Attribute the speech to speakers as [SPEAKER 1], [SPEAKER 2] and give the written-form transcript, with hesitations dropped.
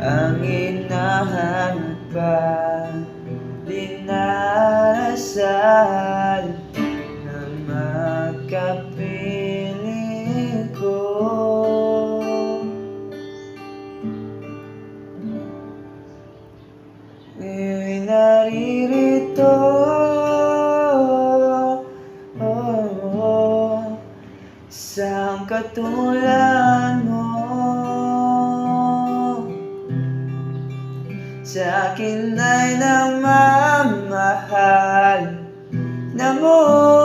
[SPEAKER 1] ang hinahanap pa, dinarasal na magkapiling ko. Ngayon naririto, isang katulad mo, sa akin ay nagmamahal na mo.